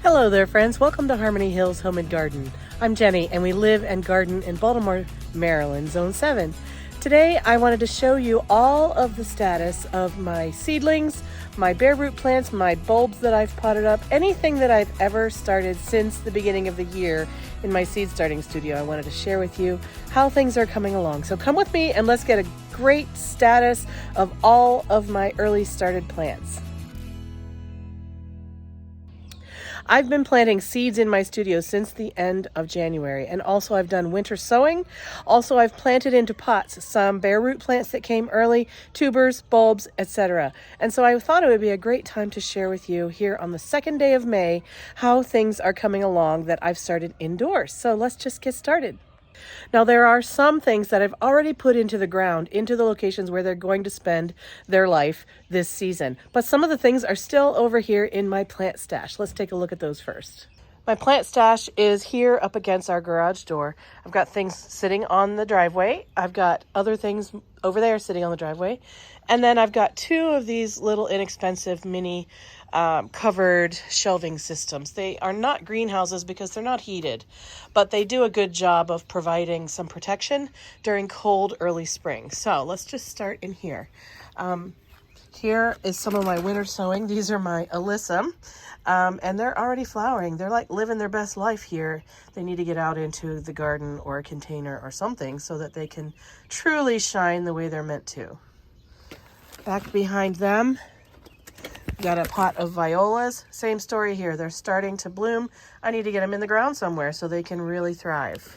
Hello there, friends. Welcome to Harmony Hills Home and Garden. I'm Jenny, and we live and garden in Baltimore, Maryland, Zone 7. Today, I wanted to show you all of the status of my seedlings, my bare root plants, my bulbs that I've potted up, anything that I've ever started since the beginning of the year in my seed starting studio. I wanted to share with you how things are coming along. So come with me and let's get a great status of all of my early started plants. I've been planting seeds in my studio since the end of January, and also I've done winter sowing. Also, I've planted into pots some bare root plants that came early, tubers, bulbs, etc. And so I thought it would be a great time to share with you here on the second day of May how things are coming along that I've started indoors. So let's just get started. Now, there are some things that I've already put into the ground, into the locations where they're going to spend their life this season. But some of the things are still over here in my plant stash. Let's take a look at those first. My plant stash is here up against our garage door. I've got things sitting on the driveway. I've got other things over there sitting on the driveway. And then I've got two of these little inexpensive mini covered shelving systems. They are not greenhouses because they're not heated, but they do a good job of providing some protection during cold early spring. So let's just start in here. Here is some of my winter sowing. These are my alyssum, and they're already flowering. They're like living their best life here. They need to get out into the garden or a container or something so that they can truly shine the way they're meant to. Back behind them, got a pot of violas. Same story here. They're starting to bloom. I need to get them in the ground somewhere so they can really thrive.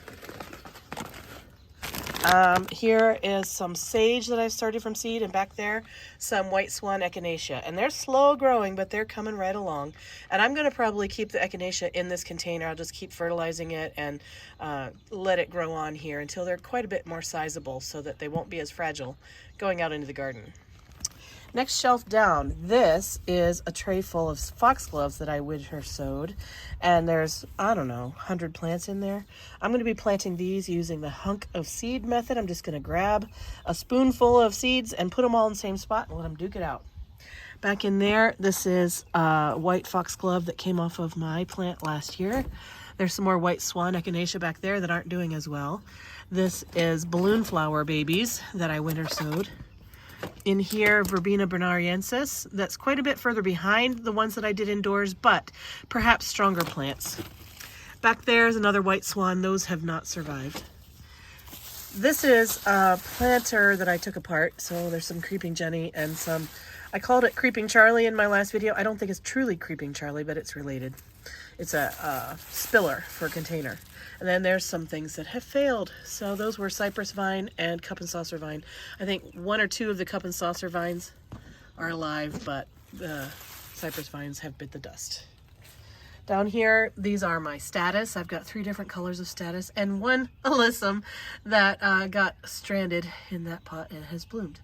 Here is some sage that I've started from seed, and back there, some white swan echinacea. And they're slow growing, but they're coming right along. And I'm going to probably keep the echinacea in this container. I'll just keep fertilizing it and let it grow on here until they're quite a bit more sizable so that they won't be as fragile going out into the garden. Next shelf down, this is a tray full of foxgloves that I winter sowed, and there's, 100 plants in there. I'm going to be planting these using the hunk of seed method. I'm just going to grab a spoonful of seeds and put them all in the same spot and let them duke it out. Back in there, this is a white foxglove that came off of my plant last year. There's some more white swan echinacea back there that aren't doing as well. This is balloon flower babies that I winter sowed. In here, Verbena bonariensis, that's quite a bit further behind the ones that I did indoors, but perhaps stronger plants. Back there is another white swan. Those have not survived. This is a planter that I took apart. So there's some Creeping Jenny and some, I called it Creeping Charlie in my last video. I don't think it's truly Creeping Charlie, but it's related. It's a spiller for a container. And then there's some things that have failed. So those were cypress vine and cup and saucer vine. I think one or two of the cup and saucer vines are alive, but the cypress vines have bit the dust. Down here, these are my status. I've got 3 different colors of status and one alyssum that got stranded in that pot and has bloomed.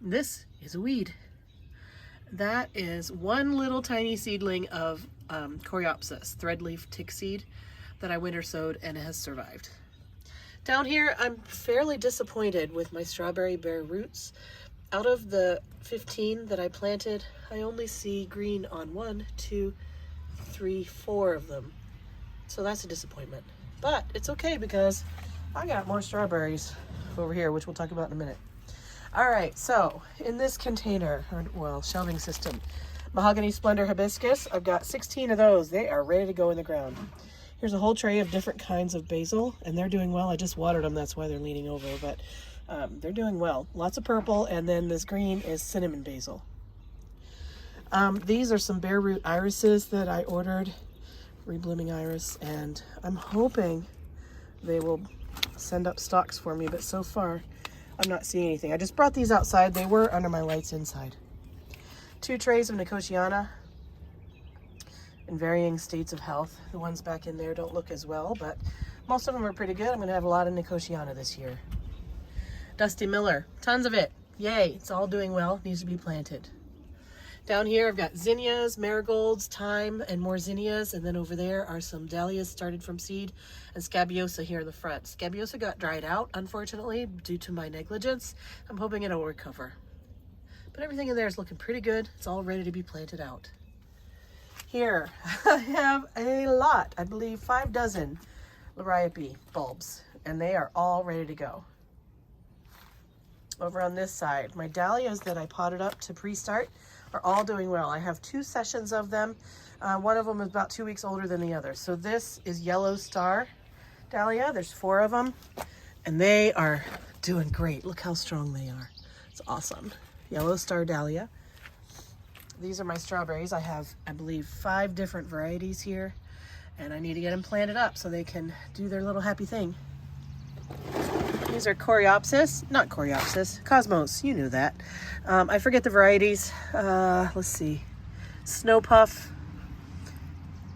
This is a weed. That is one little tiny seedling of Coreopsis, threadleaf tick seed, that I winter sowed and has survived. Down here, I'm fairly disappointed with my strawberry bare roots. Out of the 15 that I planted, I only see green on 1, 2, 3, 4 of them. So that's a disappointment. But it's okay because I got more strawberries over here, which we'll talk about in a minute. All right, so in this container, shelving system, mahogany splendor hibiscus, I've got 16 of those. They are ready to go in the ground. Here's a whole tray of different kinds of basil, and they're doing well. I just watered them, that's why they're leaning over, but they're doing well. Lots of purple, and then this green is cinnamon basil. These are some bare root irises that I ordered, reblooming iris, and I'm hoping they will send up stalks for me, but so far I'm not seeing anything. I just brought these outside. They were under my lights inside. 2 trays of Nicotiana in varying states of health. The ones back in there don't look as well, but most of them are pretty good. I'm going to have a lot of Nicotiana this year. Dusty Miller, tons of it. Yay, it's all doing well. Needs to be planted. Down here, I've got zinnias, marigolds, thyme, and more zinnias. And then over there are some dahlias started from seed and scabiosa here in the front. Scabiosa got dried out, unfortunately, due to my negligence. I'm hoping it'll recover. But everything in there is looking pretty good. It's all ready to be planted out. Here, I have a lot, I believe 5 dozen Liriope bulbs, and they are all ready to go. Over on this side, my dahlias that I potted up to pre-start are all doing well. I have 2 sessions of them. One of them is about 2 weeks older than the other. So this is Yellow Star Dahlia. There's 4 of them, and they are doing great. Look how strong they are. It's awesome. Yellow Star Dahlia. These are my strawberries. I have, I believe, 5 different varieties here, and I need to get them planted up so they can do their little happy thing. These are Coreopsis, Cosmos, you knew that. I forget the varieties. Let's see. Snow Puff,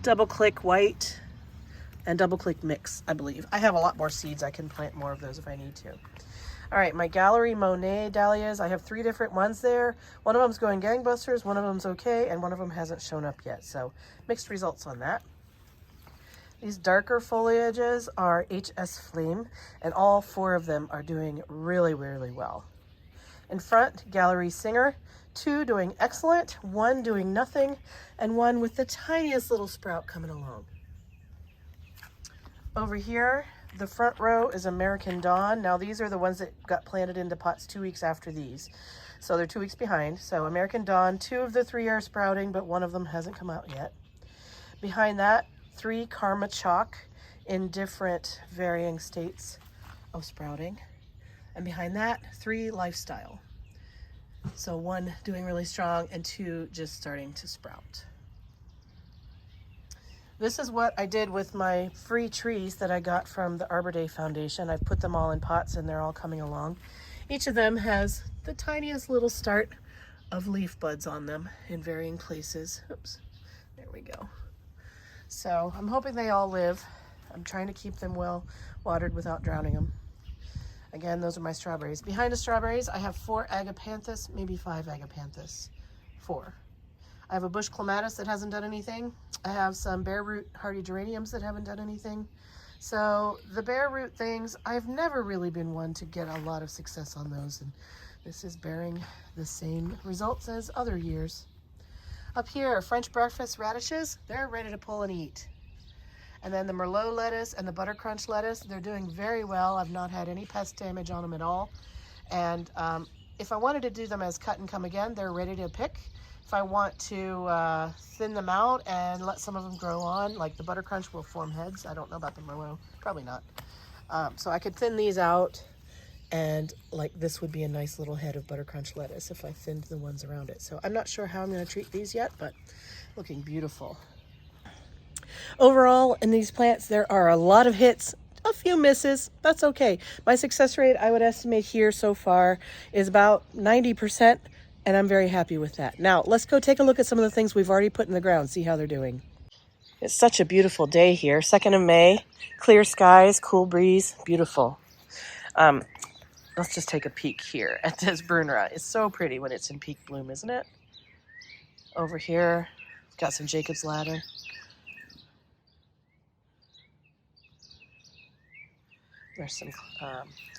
Double Click White, and Double Click Mix, I believe. I have a lot more seeds. I can plant more of those if I need to. All right, my Gallery Monet dahlias. I have 3 different ones there. One of them's going gangbusters, one of them's okay, and one of them hasn't shown up yet. So mixed results on that. These darker foliages are HS Flame, and all 4 of them are doing really, really well. In front, Gallery Singer, 2 doing excellent, 1 doing nothing, and 1 with the tiniest little sprout coming along. Over here, the front row is American Dawn. Now these are the ones that got planted into pots 2 weeks after these. So they're 2 weeks behind. So American Dawn, 2 of the 3 are sprouting, but 1 of them hasn't come out yet. Behind that, 3 Karma Chalk in different varying states of sprouting. And behind that, 3 Lifestyle. So 1 doing really strong and 2 just starting to sprout. This is what I did with my free trees that I got from the Arbor Day Foundation. I've put them all in pots and they're all coming along. Each of them has the tiniest little start of leaf buds on them in varying places. Oops, there we go. So I'm hoping they all live. I'm trying to keep them well watered without drowning them. Again, those are my strawberries. Behind the strawberries, I have 4 agapanthus, maybe 5 agapanthus. 4. I have a bush clematis that hasn't done anything. I have some bare root hardy geraniums that haven't done anything. So the bare root things, I've never really been one to get a lot of success on those. And this is bearing the same results as other years. Up here, French breakfast radishes, they're ready to pull and eat. And then the Merlot lettuce and the Butter Crunch lettuce, they're doing very well. I've not had any pest damage on them at all. And if I wanted to do them as cut and come again, they're ready to pick. If I want to thin them out and let some of them grow on, like the Butter Crunch will form heads. I don't know about the Merlot, probably not. So I could thin these out, and like this would be a nice little head of Butter Crunch lettuce if I thinned the ones around it. So I'm not sure how I'm going to treat these yet, but looking beautiful. Overall, in these plants, there are a lot of hits, a few misses. That's okay. My success rate, I would estimate here so far, is about 90%, and I'm very happy with that. Now, let's go take a look at some of the things we've already put in the ground, see how they're doing. It's such a beautiful day here. 2nd of May, clear skies, cool breeze, beautiful. Let's just take a peek here at this Brunera. It's so pretty when it's in peak bloom, isn't it? Over here, got some Jacob's Ladder. There's some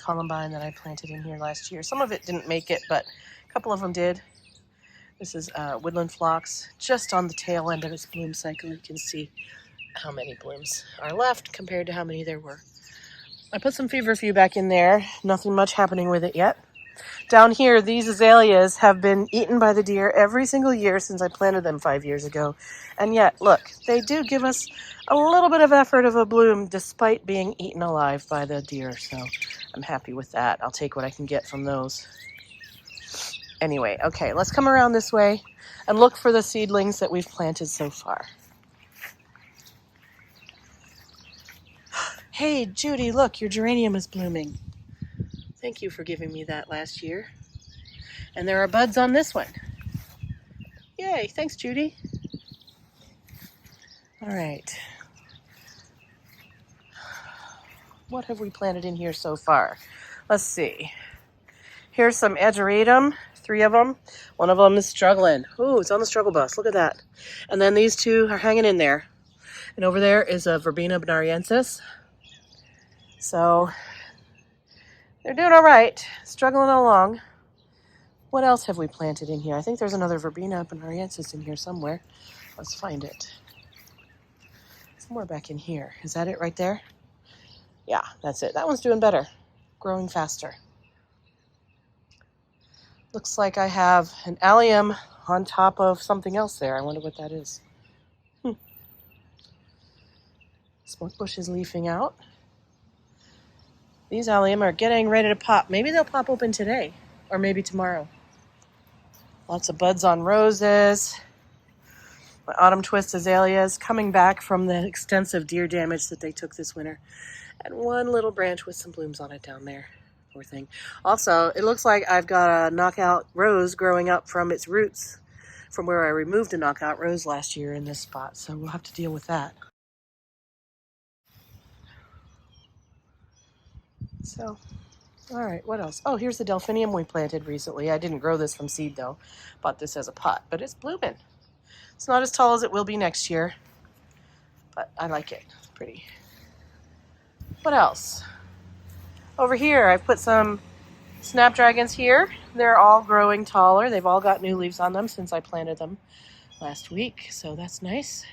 Columbine that I planted in here last year. Some of it didn't make it, but a couple of them did. This is Woodland Phlox, just on the tail end of its bloom cycle. You can see how many blooms are left compared to how many there were. I put some feverfew back in there. Nothing much happening with it yet. Down here, these azaleas have been eaten by the deer every single year since I planted them 5 years ago. And yet, look, they do give us a little bit of effort of a bloom despite being eaten alive by the deer. So I'm happy with that. I'll take what I can get from those. Anyway, okay, let's come around this way and look for the seedlings that we've planted so far. Hey, Judy, look, your geranium is blooming. Thank you for giving me that last year. And there are buds on this one. Yay, thanks, Judy. All right. What have we planted in here so far? Let's see. Here's some ageratum, 3 of them. One of them is struggling. Ooh, it's on the struggle bus. Look at that. And then these 2 are hanging in there. And over there is a Verbena bonariensis. So they're doing all right, struggling along. What else have we planted in here? I think there's another Verbena bonariensis in here somewhere. Let's find it. Somewhere back in here. Is that it right there? Yeah, that's it. That one's doing better. Growing faster. Looks like I have an allium on top of something else there. I wonder what that is. Smoke bush is leafing out. These allium are getting ready to pop. Maybe they'll pop open today or maybe tomorrow. Lots of buds on roses. My autumn twist azaleas coming back from the extensive deer damage that they took this winter. And one little branch with some blooms on it down there. Poor thing. Also, it looks like I've got a knockout rose growing up from its roots from where I removed a knockout rose last year in this spot. So we'll have to deal with that. So, all right, what else? Oh, here's the delphinium we planted recently. I didn't grow this from seed though. Bought this as a pot, but it's blooming. It's not as tall as it will be next year, but I like it. It's pretty. What else? Over here, I've put some snapdragons here. They're all growing taller. They've all got new leaves on them since I planted them last week, so that's nice.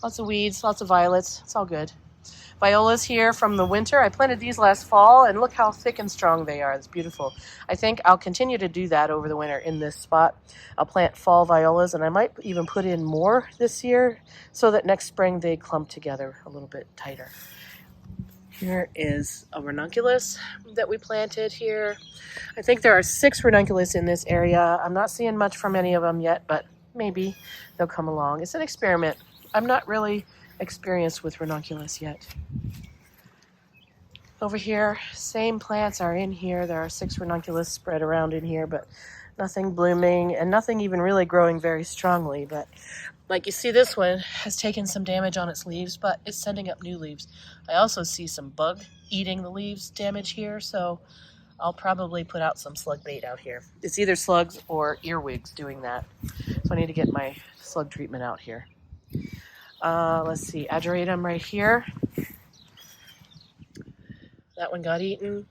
Lots of weeds, lots of violets. It's all good. Violas here from the winter. I planted these last fall, and look how thick and strong they are. It's beautiful. I think I'll continue to do that over the winter in this spot. I'll plant fall violas, and I might even put in more this year so that next spring they clump together a little bit tighter. Here is a ranunculus that we planted here. I think there are 6 ranunculus in this area. I'm not seeing much from any of them yet, but maybe they'll come along. It's an experiment. I'm not really experienced with ranunculus yet. Over here, same plants are in here. There are 6 ranunculus spread around in here, but nothing blooming and nothing even really growing very strongly. But like you see, this one has taken some damage on its leaves, but it's sending up new leaves. I also see some bug eating the leaves damage here, so I'll probably put out some slug bait out here. It's either slugs or earwigs doing that. So I need to get my slug treatment out here. Let's see, ageratum right here. That one got eaten,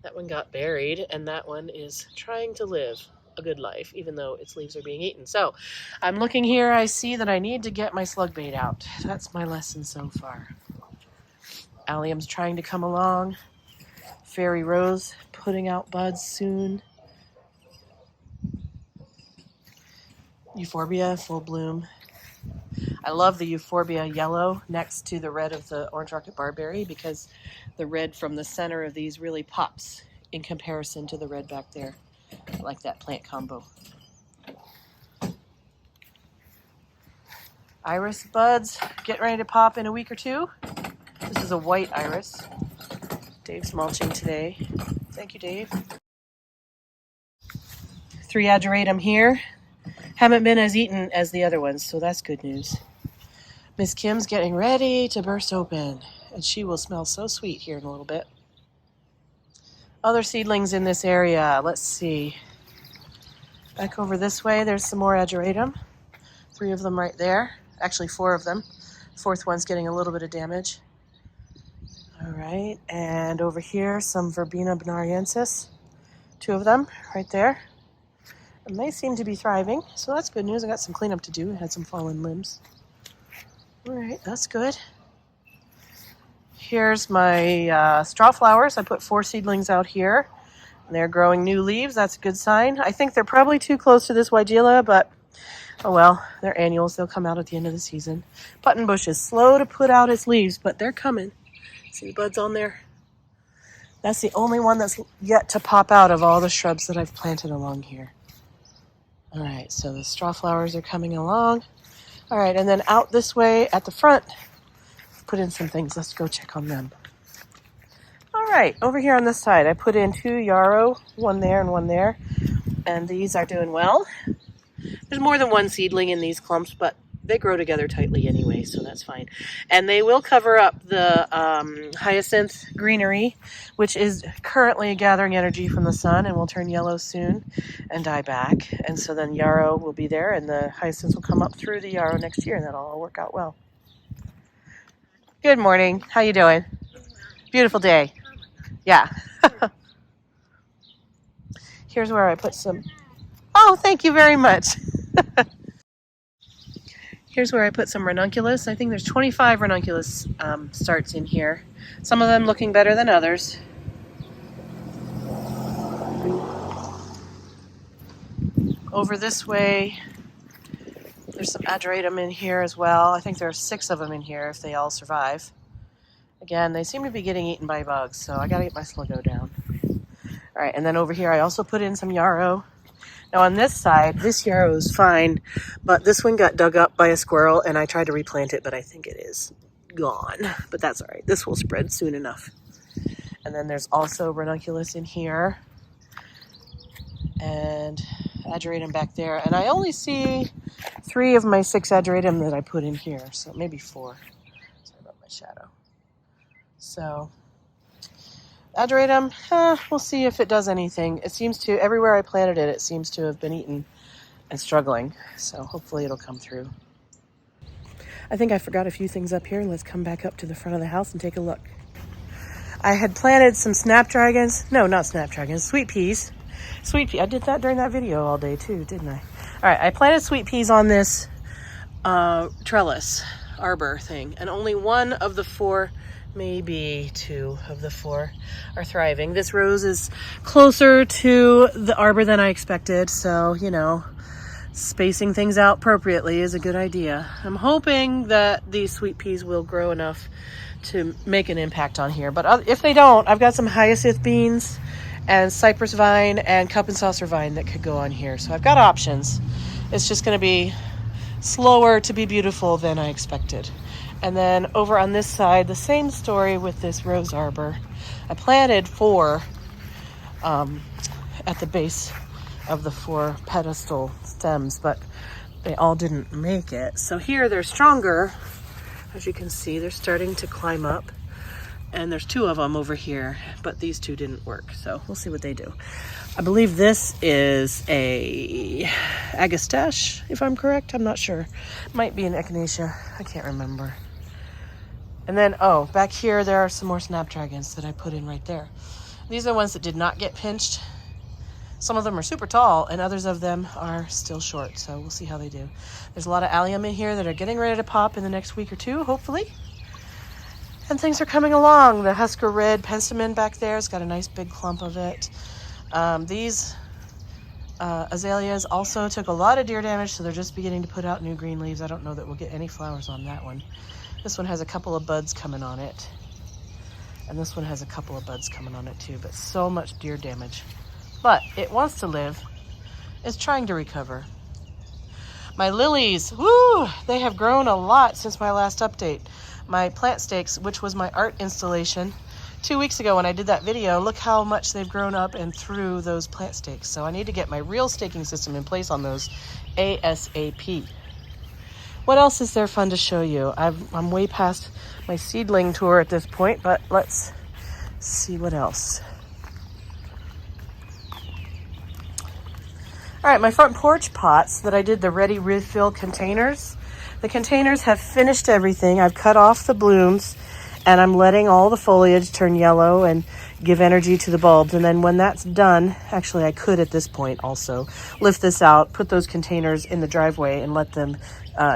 that one got buried, and that one is trying to live a good life, even though its leaves are being eaten. So I'm looking here, I see that I need to get my slug bait out. That's my lesson so far. Allium's trying to come along. Fairy rose putting out buds soon. Euphorbia, full bloom. I love the euphorbia yellow next to the red of the orange rocket barberry because the red from the center of these really pops in comparison to the red back there. I like that plant combo. Iris buds getting ready to pop in a week or two. This is a white iris. Dave's mulching today. Thank you, Dave. 3 ageratum here. Haven't been as eaten as the other ones, so that's good news. Miss Kim's getting ready to burst open, and she will smell so sweet here in a little bit. Other seedlings in this area. Let's see. Back over this way, there's some more ageratum. 3 of them right there. Actually, 4 of them. 4th one's getting a little bit of damage. All right, and over here, some Verbena bonariensis. 2 of them right there. And they seem to be thriving, so that's good news. I got some cleanup to do. I had some fallen limbs. All right, that's good. Here's my straw flowers. I put 4 seedlings out here. And they're growing new leaves. That's a good sign. I think they're probably too close to this weigela, but oh well, they're annuals. They'll come out at the end of the season. Button bush is slow to put out its leaves, but they're coming. See the buds on there? That's the only one that's yet to pop out of all the shrubs that I've planted along here. All right, so the straw flowers are coming along. All right, and then out this way at the front, put in some things. Let's go check on them. All right, over here on this side, I put in 2 yarrow, 1 there and 1 there, and these are doing well. There's more than 1 seedling in these clumps, but they grow together tightly anyway, so that's fine. And they will cover up the hyacinth greenery, which is currently gathering energy from the sun and will turn yellow soon and die back. And so then yarrow will be there, and the hyacinths will come up through the yarrow next year, and that'll all work out well. Good morning. How you doing? Beautiful day. Yeah. Here's where I put some... Oh, thank you very much. Here's where I put some ranunculus. I think there's 25 ranunculus starts in here. Some of them looking better than others. Over this way, there's some ageratum in here as well. I think there are 6 of them in here if they all survive. Again, they seem to be getting eaten by bugs, so I gotta get my sluggo down. All right, and then over here I also put in some yarrow. Now on this side, this yarrow is fine, but this one got dug up by a squirrel and I tried to replant it, but I think it is gone. But that's all right, this will spread soon enough. And then there's also ranunculus in here and ageratum back there. And I only see 3 of my 6 ageratum that I put in here, so maybe 4. Sorry about my shadow. So ageratum, we'll see if it does anything. It seems to, everywhere I planted it, it seems to have been eaten and struggling. So hopefully it'll come through. I think I forgot a few things up here. Let's come back up to the front of the house and take a look. I had planted some snapdragons. No, not snapdragons, sweet peas. Sweet pea. I did that during that video all day too, didn't I? All right, I planted sweet peas on this trellis, arbor thing, and only 1 of the 4, maybe 2 of the 4 are thriving. This rose is closer to the arbor than I expected, so, you know, spacing things out appropriately is a good idea. I'm hoping that these sweet peas will grow enough to make an impact on here, but if they don't, I've got some hyacinth beans and cypress vine and cup and saucer vine that could go on here. So I've got options. It's just going to be slower to be beautiful than I expected. And then over on this side, the same story with this rose arbor. I planted 4 at the base of the 4 pedestal stems, but they all didn't make it. So here they're stronger. As you can see, they're starting to climb up. And there's 2 of them over here, but these 2 didn't work. So we'll see what they do. I believe this is a agastache, if I'm correct. I'm not sure. Might be an echinacea. I can't remember. And then, oh, back here, there are some more snapdragons that I put in right there. These are the ones that did not get pinched. Some of them are super tall, and others of them are still short. So we'll see how they do. There's a lot of allium in here that are getting ready to pop in the next week or 2, hopefully. And things are coming along. The Husker Red Penstemon back there has got a nice big clump of it. These azaleas also took a lot of deer damage, so they're just beginning to put out new green leaves. I don't know that we'll get any flowers on that one. This one has a couple of buds coming on it. And this one has a couple of buds coming on it too, but so much deer damage. But it wants to live. It's trying to recover. My lilies, woo, they have grown a lot since my last update. My plant stakes, which was my art installation 2 weeks ago when I did that video, look how much they've grown up and through those plant stakes. So I need to get my real staking system in place on those ASAP. What else is there fun to show you? I'm way past my seedling tour at this point, but let's see what else. All right, my front porch pots that I did the ready refill containers. The containers have finished everything. I've cut off the blooms and I'm letting all the foliage turn yellow and give energy to the bulbs. And then when that's done, actually I could at this point also lift this out, put those containers in the driveway and let them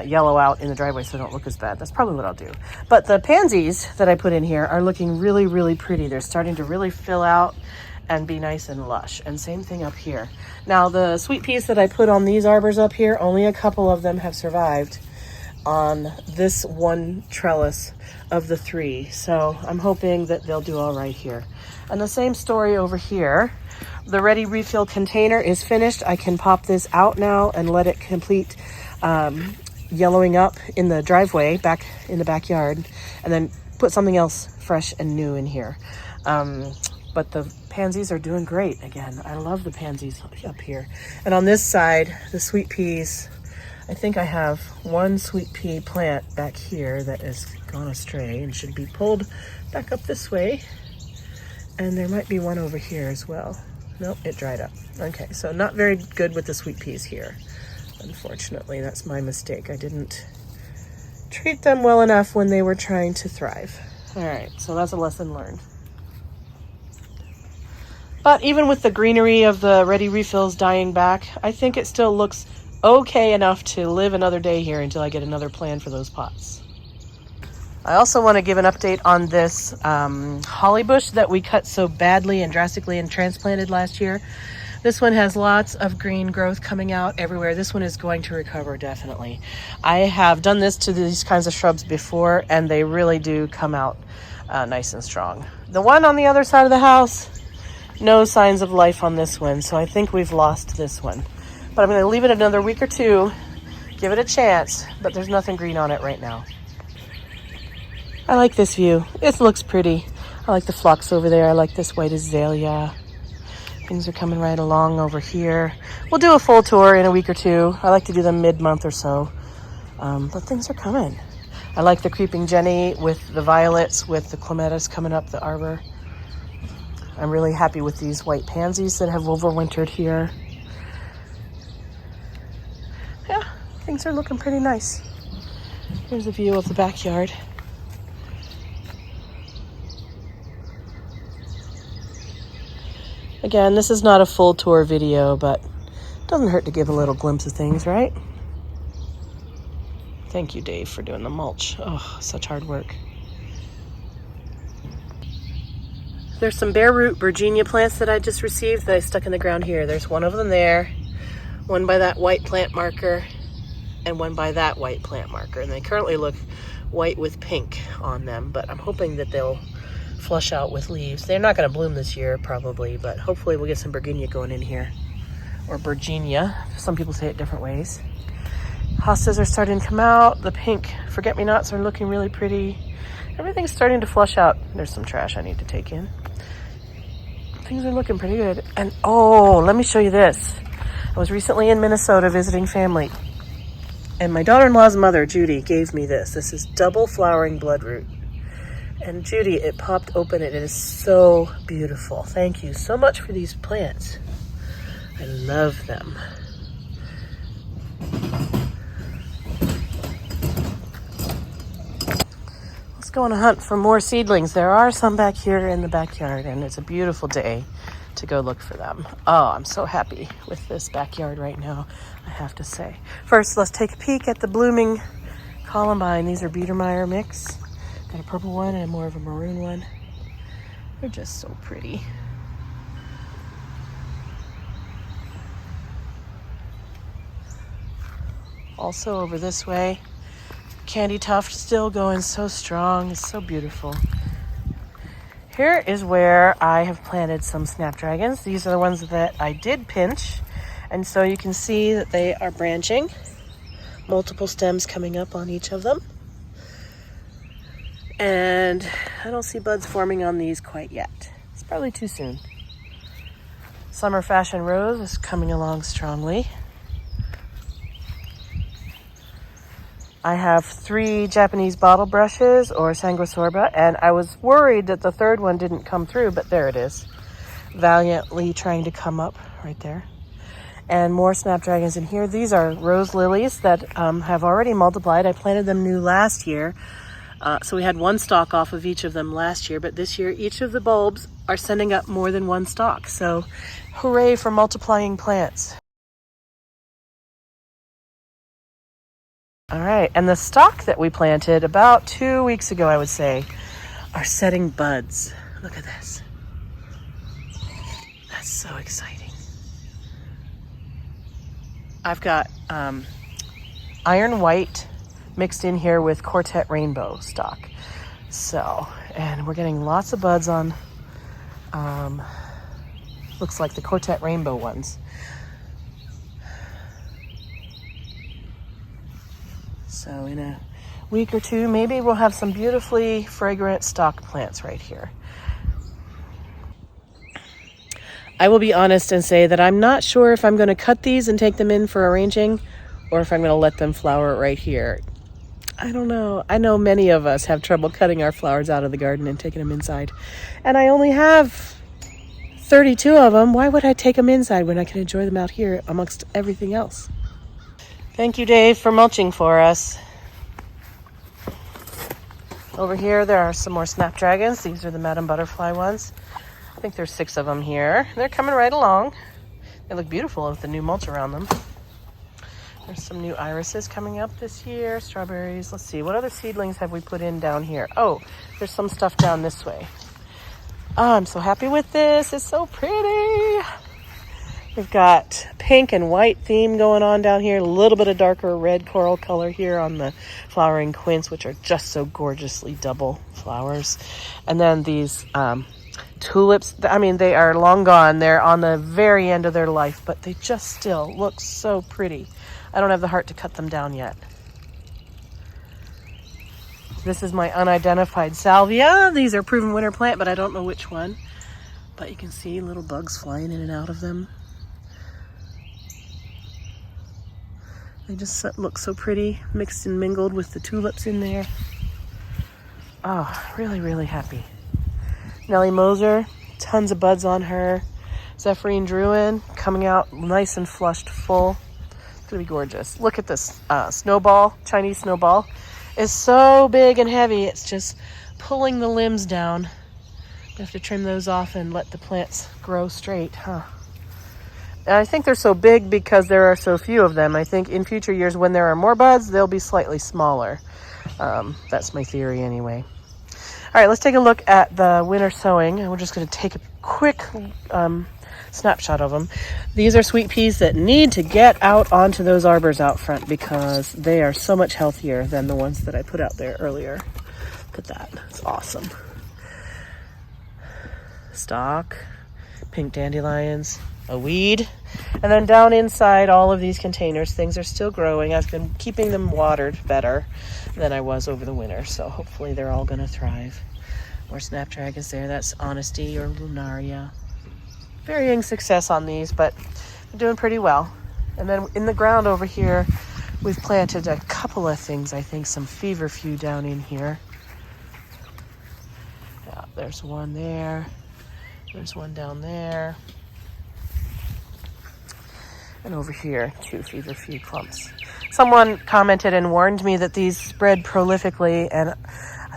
yellow out in the driveway so they don't look as bad. That's probably what I'll do. But the pansies that I put in here are looking really, really pretty. They're starting to really fill out and be nice and lush. And same thing up here. Now the sweet peas that I put on these arbors up here, only a couple of them have survived on this one trellis of the 3. So I'm hoping that they'll do all right here. And the same story over here. The ready refill container is finished. I can pop this out now and let it complete yellowing up in the driveway back in the backyard, and then put something else fresh and new in here. But the pansies are doing great again. I love the pansies up here. And on this side, the sweet peas, I think I have one sweet pea plant back here that has gone astray and should be pulled back up this way. And there might be one over here as well. Nope, it dried up. Okay, so not very good with the sweet peas here. Unfortunately, that's my mistake. I didn't treat them well enough when they were trying to thrive. All right, so that's a lesson learned. But even with the greenery of the ready refills dying back, I think it still looks okay enough to live another day here until I get another plan for those pots. I also want to give an update on this holly bush that we cut so badly and drastically and transplanted last year. This one has lots of green growth coming out everywhere. This one is going to recover, definitely. I have done this to these kinds of shrubs before, and they really do come out nice and strong. The one on the other side of the house, no signs of life on this one, so I think we've lost this one. But I'm going to leave it another week or two, give it a chance, but there's nothing green on it right now. I like this view. It looks pretty. I like the phlox over there. I like this white azalea. Things are coming right along over here. We'll do a full tour in a week or two. I like to do them mid-month or so. But things are coming. I like the creeping jenny with the violets, with the clematis coming up the arbor. I'm really happy with these white pansies that have overwintered here. Yeah, things are looking pretty nice. Here's a view of the backyard. Again, this is not a full tour video, but it doesn't hurt to give a little glimpse of things, right? Thank you, Dave, for doing the mulch. Oh, such hard work. There's some bare root Virginia plants that I just received that I stuck in the ground here. There's one of them there, one by that white plant marker, and one by that white plant marker. And they currently look white with pink on them, but I'm hoping that they'll flush out with leaves. They're not going to bloom this year, probably, but hopefully we'll get some Virginia going in here. Or Virginia. Some people say it different ways. Hostas are starting to come out. The pink forget-me-nots are looking really pretty. Everything's starting to flush out. There's some trash I need to take in. Things are looking pretty good. And oh, let me show you this. I was recently in Minnesota visiting family, and my daughter-in-law's mother, Judy, gave me this. This is double flowering bloodroot. And Judy, it popped open and it is so beautiful. Thank you so much for these plants. I love them. Let's go on a hunt for more seedlings. There are some back here in the backyard, and it's a beautiful day to go look for them. Oh, I'm so happy with this backyard right now, I have to say. First, let's take a peek at the blooming Columbine. These are Biedermeier mix. Got a purple one and more of a maroon one. They're just so pretty. Also over this way, Candy Tuft still going so strong. It's so beautiful. Here is where I have planted some snapdragons. These are the ones that I did pinch. And so you can see that they are branching. Multiple stems coming up on each of them. And I don't see buds forming on these quite yet. It's probably too soon. Summer Fashion Rose is coming along strongly. I have 3 Japanese bottle brushes, or Sanguisorba, and I was worried that the third one didn't come through, but there it is. Valiantly trying to come up right there. And more snapdragons in here. These are rose lilies that have already multiplied. I planted them new last year. So we had 1 stalk off of each of them last year, but this year each of the bulbs are sending up more than 1 stalk. So hooray for multiplying plants. All right, and the stalk that we planted about 2 weeks ago, I would say, are setting buds. Look at this. That's so exciting. I've got iron white mixed in here with Quartet Rainbow stock. So, and we're getting lots of buds on, looks like the Quartet Rainbow ones. So in a week or two, maybe we'll have some beautifully fragrant stock plants right here. I will be honest and say that I'm not sure if I'm going to cut these and take them in for arranging, or if I'm going to let them flower right here. I don't know. I know many of us have trouble cutting our flowers out of the garden and taking them inside. And I only have 32 of them. Why would I take them inside when I can enjoy them out here amongst everything else? Thank you, Dave, for mulching for us. Over here, there are some more snapdragons. These are the Madam Butterfly ones. I think there's 6 of them here. They're coming right along. They look beautiful with the new mulch around them. There's some new irises coming up this year, strawberries. Let's see, what other seedlings have we put in down here? Oh, there's some stuff down this way. Oh, I'm so happy with this. It's so pretty. We've got pink and white theme going on down here. A little bit of darker red coral color here on the flowering quince, which are just so gorgeously double flowers. And then these tulips, I mean, they are long gone. They're on the very end of their life, but they just still look so pretty. I don't have the heart to cut them down yet. This is my unidentified salvia. These are proven winter plant, but I don't know which one. But you can see little bugs flying in and out of them. They just look so pretty, mixed and mingled with the tulips in there. Oh, really, really happy. Nellie Moser, tons of buds on her. Zephyrine Druin coming out nice and flushed full. It's gonna be gorgeous. Look at this snowball, Chinese snowball. It's so big and heavy, it's just pulling the limbs down. You have to trim those off and let the plants grow straight, huh? And I think they're so big because there are so few of them. I think in future years when there are more buds, they'll be slightly smaller. That's my theory anyway. All right, let's take a look at the winter sowing. And we're just going to take a quick snapshot of them. These are sweet peas that need to get out onto those arbors out front because they are so much healthier than the ones that I put out there earlier. Look at that. It's awesome. Stock, pink dandelions, a weed. And then down inside all of these containers, things are still growing. I've been keeping them watered better than I was over the winter, so hopefully they're all going to thrive. More snapdragons there. That's Honesty or Lunaria. Varying success on these, but they're doing pretty well. And then in the ground over here, we've planted a couple of things. I think some feverfew down in here. Yeah, there's one there. There's one down there. And over here, 2 feverfew clumps. Someone commented and warned me that these spread prolifically, and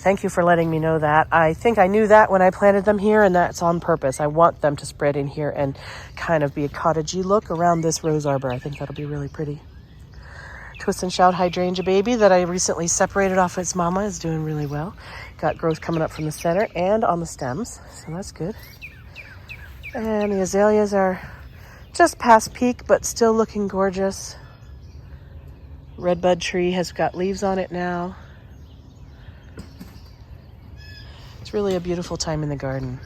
thank you for letting me know that. I think I knew that when I planted them here, and that's on purpose. I want them to spread in here and kind of be a cottagey look around this rose arbor. I think that'll be really pretty. Twist and Shout hydrangea baby that I recently separated off its mama is doing really well. Got growth coming up from the center and on the stems, so that's good. And the azaleas are just past peak, but still looking gorgeous. Redbud tree has got leaves on it now. It's really a beautiful time in the garden.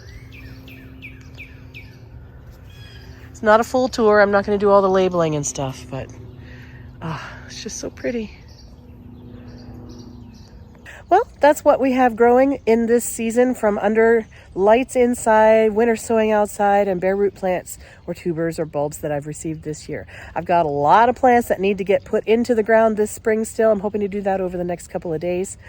It's not a full tour. I'm not going to do all the labeling and stuff, but it's just so pretty. Well, that's what we have growing in this season from under lights inside, winter sowing outside, and bare root plants or tubers or bulbs that I've received this year. I've got a lot of plants that need to get put into the ground this spring still. I'm hoping to do that over the next couple of days.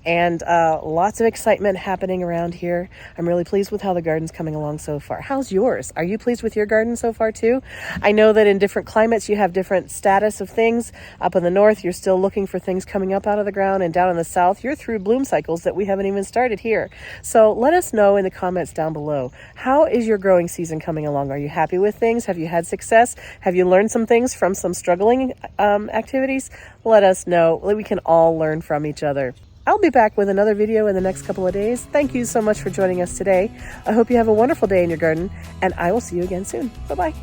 And lots of excitement happening around here. I'm really pleased with how the garden's coming along so far. How's yours? Are you pleased with your garden so far too? I know that in different climates you have different status of things. Up in the north, you're still looking for things coming up out of the ground, and down in the south, you're through bloom cycles that we haven't even started here. So let us know in the comments down below. How is your growing season coming along? Are you happy with things? Have you had success? Have you learned some things from some struggling activities? Let us know. We can all learn from each other. I'll be back with another video in the next couple of days. Thank you so much for joining us today. I hope you have a wonderful day in your garden, and I will see you again soon. Bye-bye.